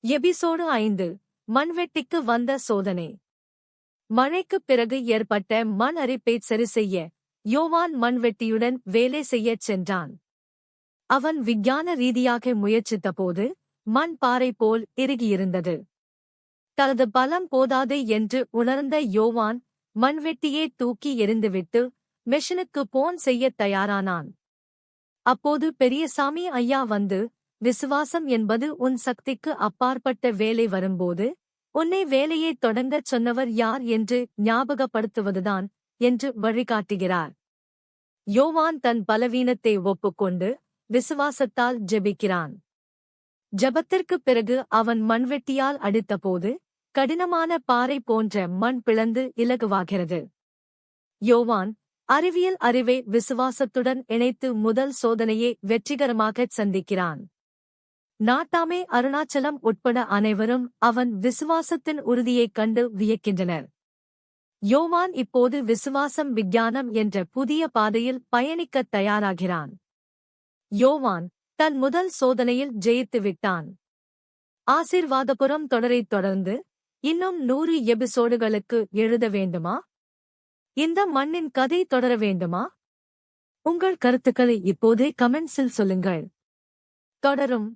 Episode 5 மண்வெட்டிக்கு வந்த சோதனை. மழைக்குப் பிறகு ஏற்பட்ட மண் அரிப்பைச் சரிசெய்ய யோவான் மண்வெட்டியுடன் வேலை செய்யச் சென்றான். அவன் விஞ்ஞான ரீதியாக முயற்சித்தபோது மண் பாறை போல் இறுகியிருந்தது. தனது பலம் போதாது என்று உணர்ந்த யோவான் மண்வெட்டியே தூக்கி எறிந்துவிட்டு மெஷினுக்கு போன் செய்யத் தயாரானான். அப்போது பெரியசாமி ஐயா வந்து, விசுவாசம் என்பது உன் சக்திக்கு அப்பாற்பட்ட வேலை வரும்போது உன்னை வேலையைத் தொடங்கச் சொன்னவர் யார் என்று ஞாபகப்படுத்துவதுதான் என்று வழிகாட்டுகிறார். யோவான் தன் பலவீனத்தை ஒப்புக்கொண்டு விசுவாசத்தால் ஜெபிக்கிறான். ஜெபத்திற்குப் பிறகு அவன் மண்வெட்டியால் அடித்தபோது கடினமான பாறை போன்ற மண் பிளந்து இலகுவாகிறது. யோவான் அறிவியல் அறிவை விசுவாசத்துடன் இணைத்து முதல் சோதனையை வெற்றிகரமாகச் சந்திக்கிறான். நாட்டாமே அருணாச்சலம் உட்பட அனைவரும் அவன் விசுவாசத்தின் உறுதியைக் கண்டு வியக்கின்றனர். யோவான் இப்போது விசுவாசம் விஞ்ஞானம் என்ற புதிய பாதையில் பயணிக்கத் தயாராகிறான். யோவான் தன் முதல் சோதனையில் ஜெயித்து விட்டான். ஆசீர்வாதபுரம் தொடரைத் தொடர்ந்து இன்னும் 100 எபிசோடுகளுக்கு எழுத வேண்டுமா? இந்த மண்ணின் கதை தொடர வேண்டுமா? உங்கள் கருத்துக்களை இப்போதே கமெண்ட்ஸில் சொல்லுங்கள். தொடரும்.